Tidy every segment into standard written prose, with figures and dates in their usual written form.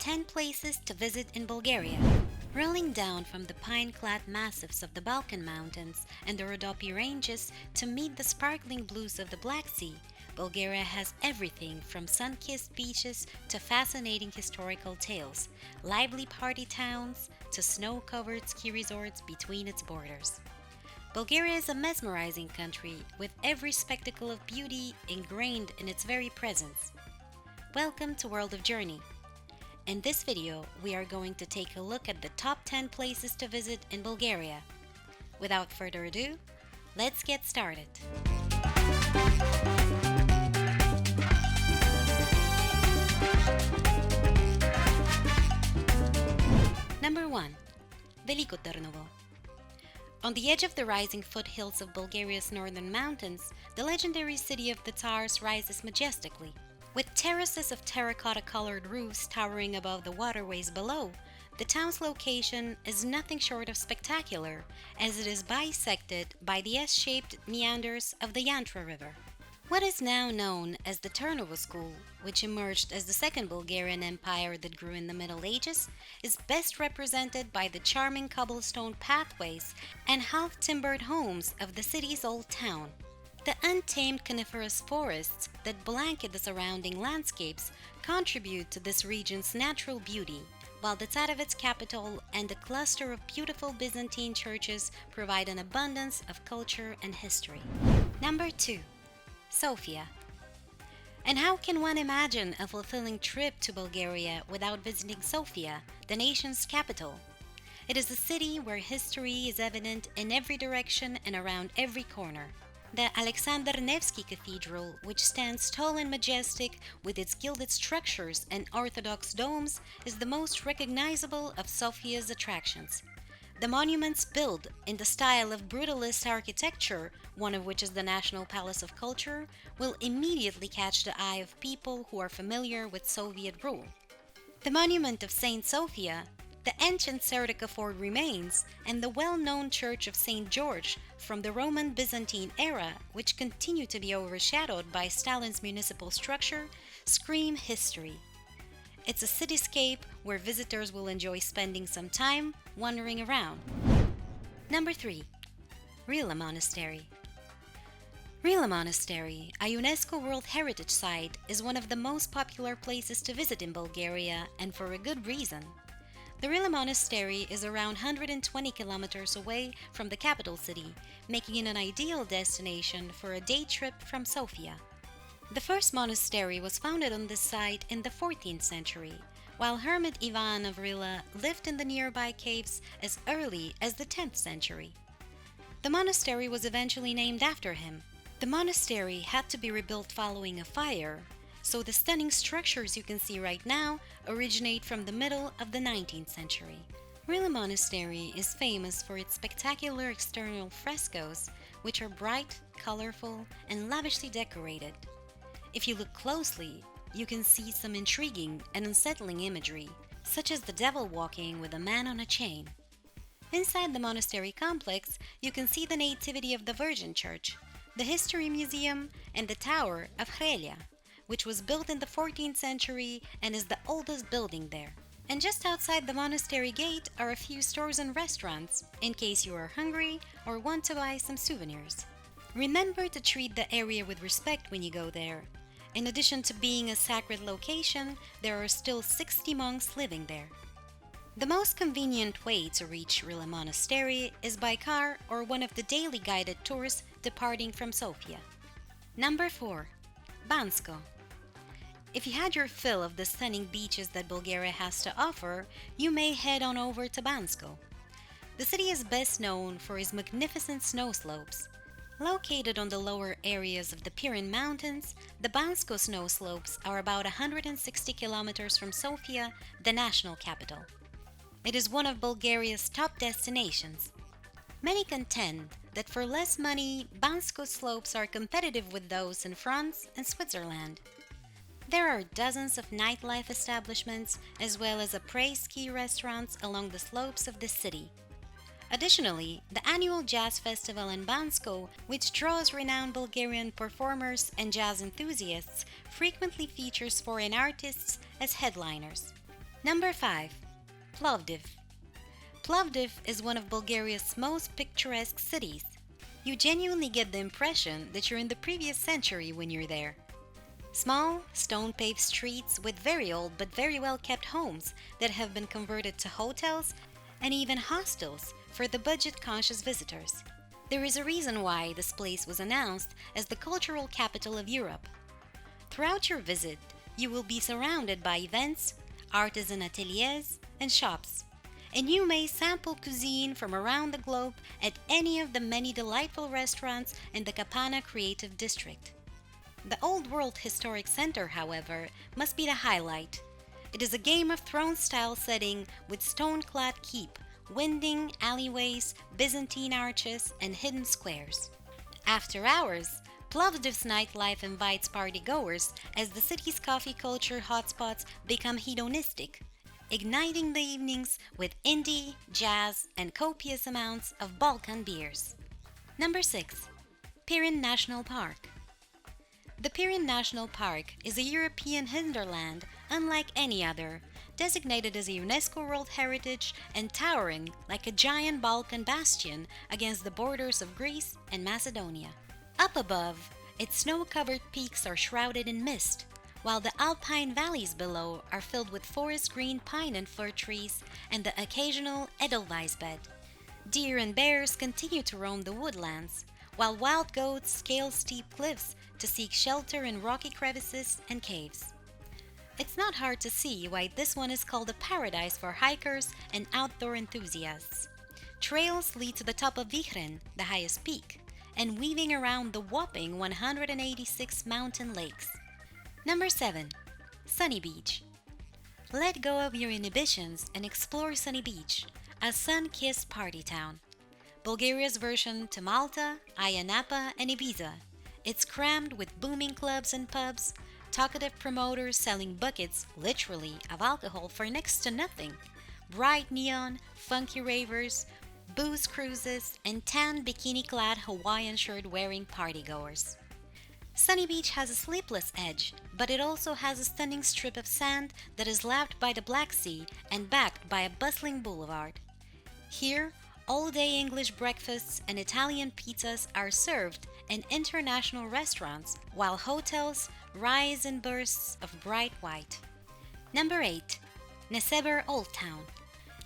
10 places to visit in Bulgaria. Rolling down from the pine-clad massifs of the Balkan Mountains and the Rhodope Ranges to meet the sparkling blues of the Black Sea, Bulgaria has everything from sun-kissed beaches to fascinating historical tales, lively party towns to snow-covered ski resorts between its borders. Bulgaria is a mesmerizing country with every spectacle of beauty ingrained in its very presence. Welcome to World of Journey. In this video, we are going to take a look at the top 10 places to visit in Bulgaria. Without further ado, let's get started. Number 1. Veliko Tarnovo. On the edge of the rising foothills of Bulgaria's northern mountains, the legendary city of the Tsars rises majestically. With terraces of terracotta-colored roofs towering above the waterways below, the town's location is nothing short of spectacular, as it is bisected by the S-shaped meanders of the Yantra River. What is now known as the Tarnovo School, which emerged as the second Bulgarian empire that grew in the Middle Ages, is best represented by the charming cobblestone pathways and half-timbered homes of the city's old town. The untamed coniferous forests that blanket the surrounding landscapes contribute to this region's natural beauty, while the Tsarevets capital and the cluster of beautiful Byzantine churches provide an abundance of culture and history. Number 2. Sofia. And how can one imagine a fulfilling trip to Bulgaria without visiting Sofia, the nation's capital? It is a city where history is evident in every direction and around every corner. The Alexander Nevsky Cathedral, which stands tall and majestic with its gilded structures and orthodox domes, is the most recognizable of Sofia's attractions. The monuments built in the style of brutalist architecture, one of which is the National Palace of Culture, will immediately catch the eye of people who are familiar with Soviet rule. The monument of Saint Sofia, the ancient Serdica remains, and the well-known Church of St. George from the Roman Byzantine era, which continue to be overshadowed by Stalin's municipal structure, scream history. It's a cityscape where visitors will enjoy spending some time wandering around. Number 3. Rila Monastery. Rila Monastery, a UNESCO World Heritage Site, is one of the most popular places to visit in Bulgaria, and for a good reason. The Rila Monastery is around 120 kilometers away from the capital city, making it an ideal destination for a day trip from Sofia. The first monastery was founded on this site in the 14th century, while Hermit Ivan of Rila lived in the nearby caves as early as the 10th century. The monastery was eventually named after him. The monastery had to be rebuilt following a fire, so the stunning structures you can see right now originate from the middle of the 19th century. Rila Monastery is famous for its spectacular external frescoes, which are bright, colorful, and lavishly decorated. If you look closely, you can see some intriguing and unsettling imagery, such as the devil walking with a man on a chain. Inside the monastery complex, you can see the Nativity of the Virgin Church, the History Museum, and the Tower of Hrelja, which was built in the 14th century and is the oldest building there. And just outside the monastery gate are a few stores and restaurants, in case you are hungry or want to buy some souvenirs. Remember to treat the area with respect when you go there. In addition to being a sacred location, there are still 60 monks living there. The most convenient way to reach Rila Monastery is by car or one of the daily guided tours departing from Sofia. Number 4. Bansko. If you had your fill of the stunning beaches that Bulgaria has to offer, you may head on over to Bansko. The city is best known for its magnificent snow slopes. Located on the lower areas of the Pirin Mountains, the Bansko snow slopes are about 160 kilometers from Sofia, the national capital. It is one of Bulgaria's top destinations. Many contend that for less money, Bansko slopes are competitive with those in France and Switzerland. There are dozens of nightlife establishments as well as après ski restaurants along the slopes of the city. Additionally, the annual jazz festival in Bansko, which draws renowned Bulgarian performers and jazz enthusiasts, frequently features foreign artists as headliners. Number 5. Plovdiv. Plovdiv is one of Bulgaria's most picturesque cities. You genuinely get the impression that you're in the previous century when you're there. Small, stone-paved streets with very old but very well-kept homes that have been converted to hotels and even hostels for the budget-conscious visitors. There is a reason why this place was announced as the cultural capital of Europe. Throughout your visit, you will be surrounded by events, artisan ateliers, and shops, and you may sample cuisine from around the globe at any of the many delightful restaurants in the Kapana Creative District. The Old World Historic Center, however, must be the highlight. It is a Game of Thrones-style setting with stone-clad keep, winding alleyways, Byzantine arches, and hidden squares. After hours, Plovdiv's nightlife invites partygoers as the city's coffee culture hotspots become hedonistic, igniting the evenings with indie, jazz, and copious amounts of Balkan beers. Number 6. Pirin National Park. The Pirin National Park is a European hinterland unlike any other, designated as a UNESCO World Heritage and towering like a giant Balkan bastion against the borders of Greece and Macedonia. Up above, its snow-covered peaks are shrouded in mist, while the alpine valleys below are filled with forest green pine and fir trees and the occasional edelweiss bed. Deer and bears continue to roam the woodlands, while wild goats scale steep cliffs to seek shelter in rocky crevices and caves. It's not hard to see why this one is called a paradise for hikers and outdoor enthusiasts. Trails lead to the top of Pirin, the highest peak, and weaving around the whopping 186 mountain lakes. Number 7. Sunny Beach. Let go of your inhibitions and explore Sunny Beach, a sun-kissed party town. Bulgaria's version to Malta, Ayia Napa, and Ibiza. It's crammed with booming clubs and pubs, talkative promoters selling buckets, literally, of alcohol for next to nothing, bright neon, funky ravers, booze cruises, and tan bikini-clad Hawaiian shirt-wearing partygoers. Sunny Beach has a sleepless edge, but it also has a stunning strip of sand that is lapped by the Black Sea and backed by a bustling boulevard. Here, all-day English breakfasts and Italian pizzas are served in international restaurants, while hotels rise in bursts of bright white. Number 8. Nessebar Old Town.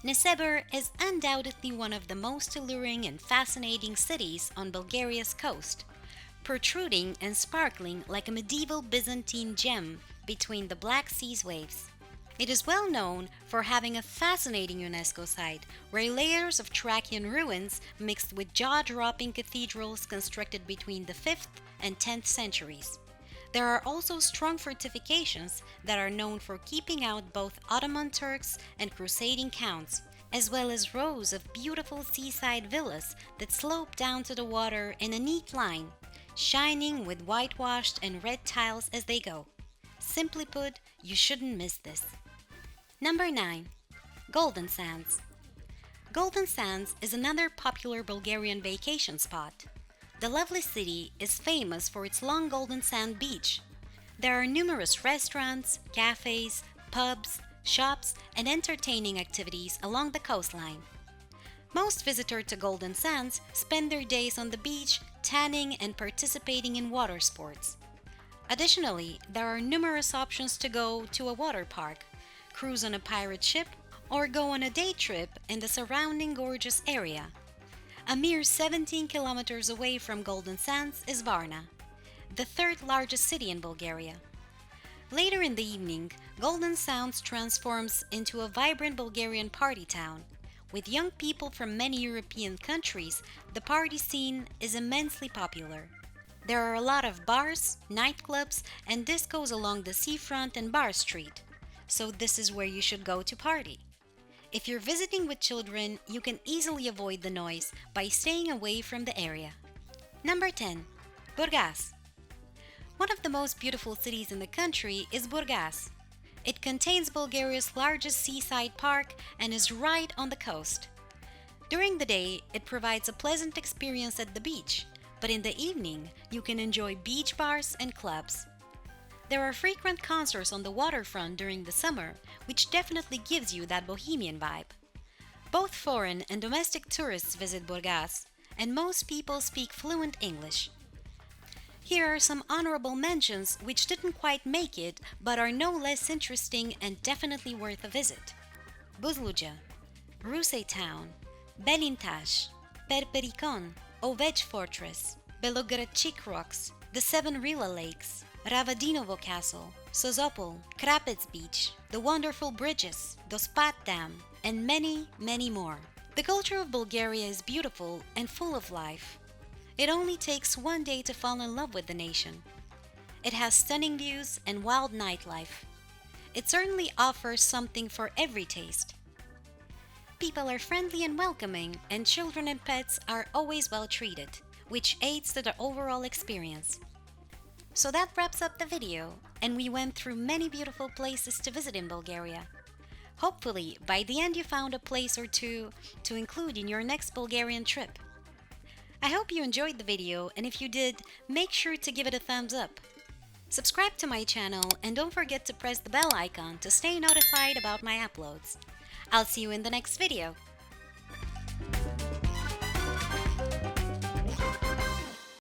Nessebar is undoubtedly one of the most alluring and fascinating cities on Bulgaria's coast, protruding and sparkling like a medieval Byzantine gem between the Black Sea's waves. It is well known for having a fascinating UNESCO site where layers of Thracian ruins mixed with jaw-dropping cathedrals constructed between the 5th and 10th centuries. There are also strong fortifications that are known for keeping out both Ottoman Turks and crusading counts, as well as rows of beautiful seaside villas that slope down to the water in a neat line, shining with whitewashed and red tiles as they go. Simply put, you shouldn't miss this. Number 9. Golden Sands. Golden Sands is another popular Bulgarian vacation spot. The lovely city is famous for its long golden sand beach. There are numerous restaurants, cafes, pubs, shops, and entertaining activities along the coastline. Most visitors to Golden Sands spend their days on the beach, tanning and participating in water sports. Additionally, there are numerous options to go to a water park, cruise on a pirate ship, or go on a day trip in the surrounding gorgeous area. A mere 17 kilometers away from Golden Sands is Varna, the third largest city in Bulgaria. Later in the evening, Golden Sands transforms into a vibrant Bulgarian party town. With young people from many European countries, the party scene is immensely popular. There are a lot of bars, nightclubs, and discos along the seafront and Bar Street, so this is where you should go to party. If you're visiting with children, you can easily avoid the noise by staying away from the area. Number 10. Burgas. One of the most beautiful cities in the country is Burgas. It contains Bulgaria's largest seaside park and is right on the coast. During the day, it provides a pleasant experience at the beach, but in the evening, you can enjoy beach bars and clubs. There are frequent concerts on the waterfront during the summer, which definitely gives you that bohemian vibe. Both foreign and domestic tourists visit Burgas, and most people speak fluent English. Here are some honorable mentions which didn't quite make it but are no less interesting and definitely worth a visit. Buzluja, Rusey Town, Belintash, Perpericon, Ovech Fortress, Belogradchik Rocks, the Seven Rila Lakes, Ravadinovo Castle, Sozopol, Krapets Beach, the wonderful bridges, Dospat Dam, and many, many more. The culture of Bulgaria is beautiful and full of life. It only takes one day to fall in love with the nation. It has stunning views and wild nightlife. It certainly offers something for every taste. People are friendly and welcoming, and children and pets are always well treated, which aids to the overall experience. So that wraps up the video, and we went through many beautiful places to visit in Bulgaria. Hopefully, by the end you found a place or two to include in your next Bulgarian trip. I hope you enjoyed the video, and if you did, make sure to give it a thumbs up. Subscribe to my channel and don't forget to press the bell icon to stay notified about my uploads. I'll see you in the next video.